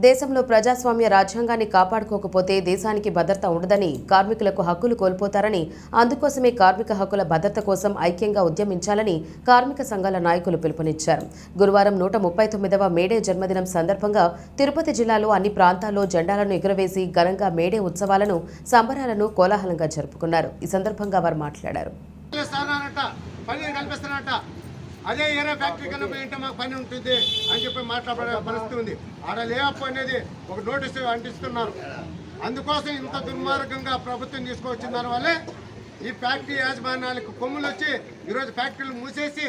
దేశంలో ప్రజాస్వామ్య రాజ్యాంగాన్ని కాపాడుకోకపోతే దేశానికి భద్రత ఉండదని, కార్మికులకు హక్కులు కోల్పోతారని, అందుకోసమే కార్మిక హక్కుల భద్రత కోసం ఐక్యంగా ఉద్యమించాలని కార్మిక సంఘాల నాయకులు పిలుపునిచ్చారు. గురువారం 139వ మేడే జన్మదినం సందర్భంగా తిరుపతి జిల్లాలో అన్ని ప్రాంతాల్లో జెండాలను ఎగురవేసి ఘనంగా మేడే ఉత్సవాలను, సంబరాలను కోలాహలంగా జరుపుకున్నారు. ఈ సందర్భంగా వారు మాట్లాడారు. అదే ఏరే ఫ్యాక్టరీ కన్నా ఏంటో మాకు పని ఉంటుంది అని చెప్పి మాట్లాడే పరిస్థితి ఉంది. ఆడ లేఅప్ అనేది ఒక నోటీసు అంటిస్తున్నారు. అందుకోసం ఇంత దుర్మార్గంగా ప్రభుత్వం తీసుకువచ్చిన దానివల్లే ఈ ఫ్యాక్టరీ యాజమాన్యాలకు కొమ్ములు వచ్చి ఈరోజు ఫ్యాక్టరీలు మూసేసి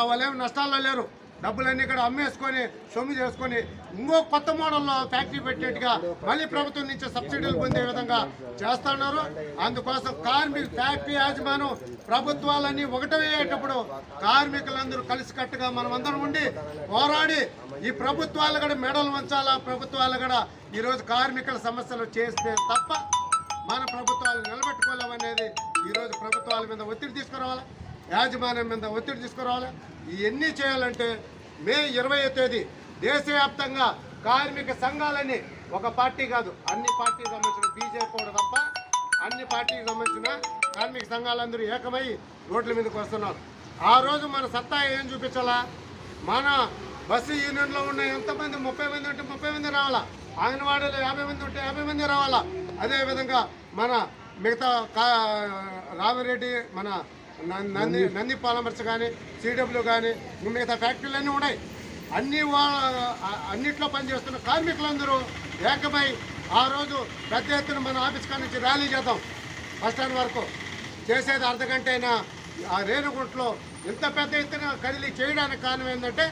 వాళ్ళేమో నష్టాల్లో లేరు. డబ్బులన్నీ ఇక్కడ అమ్మేసుకొని సొమ్ము చేసుకొని ఇంకో కొత్త మోడల్లో ఫ్యాక్టరీ పెట్టేట్టుగా మళ్ళీ ప్రభుత్వం నుంచి సబ్సిడీలు పొందే విధంగా చేస్తున్నారు. అందుకోసం ఫ్యాక్టరీ యాజమాన్యం ప్రభుత్వాలన్నీ ఒకటయ్యేటప్పుడు కార్మికులందరూ కలిసికట్టుగా మనమందరం ఉండి పోరాడి ఈ ప్రభుత్వాలు కూడా మెడలు వంచాలా. ప్రభుత్వాలు కూడా ఈరోజు కార్మికుల సమస్యలు చేస్తే తప్ప మన ప్రభుత్వాలు నిలబెట్టుకోలేమనేది ఈరోజు ప్రభుత్వాల మీద ఒత్తిడి తీసుకురావాలి, యాజమాన్యం మీద ఒత్తిడి తీసుకురావాలి. ఇవన్నీ చేయాలంటే మే 20వ తేదీ దేశవ్యాప్తంగా కార్మిక సంఘాలని ఒక పార్టీ కాదు, అన్ని పార్టీకి సంబంధించిన బీజేపీ కూడా తప్ప అన్ని పార్టీకి సంబంధించిన కార్మిక సంఘాలందరూ ఏకమై రోడ్ల మీదకి వస్తున్నారు. ఆ రోజు మన సత్తా ఏం చూపించాలా? మన బస్సు యూనియన్లో ఉన్న ఎంతమంది 30 మంది ఉంటే 30 మంది రావాలా, అంగన్వాడీలో 50 మంది ఉంటే 50 మంది రావాలా. అదేవిధంగా మన మిగతా రామిరెడ్డి, మన నంది పాలమర్చ కానీ, సిడబ్ల్యూ కానీ, మిగతా ఫ్యాక్టరీలు అన్నీ ఉన్నాయి. అన్నిట్లో పనిచేస్తున్న కార్మికులందరూ ఏకమై ఆ రోజు పెద్ద ఎత్తున మన ఆఫీస్ కాడ నుంచి ర్యాలీ చేద్దాం. బస్ స్టాండ్ వరకు చేసేది అర్ధగంట అయినా ఆ రేణుగుంటలో ఇంత పెద్ద ఎత్తున కదిలి చేయడానికి కారణం ఏంటంటే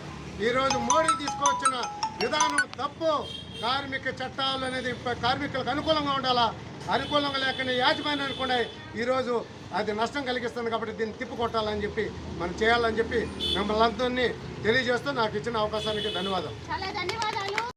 ఈరోజు మోడీ తీసుకువచ్చిన విధానం తప్పు. కార్మిక చట్టాలు అనేది కార్మికులకు అనుకూలంగా ఉండాలా, అనుకూలంగా లేకుండా యాజమాన్యానికి కూడా ఈరోజు అది నష్టం కలిగిస్తుంది. కాబట్టి దీన్ని తిప్పుకొట్టాలని చెప్పి మనం చేయాలని చెప్పి మిమ్మల్ని అందరినీ తెలియజేస్తూ నాకు ఇచ్చిన అవకాశానికి ధన్యవాదాలు.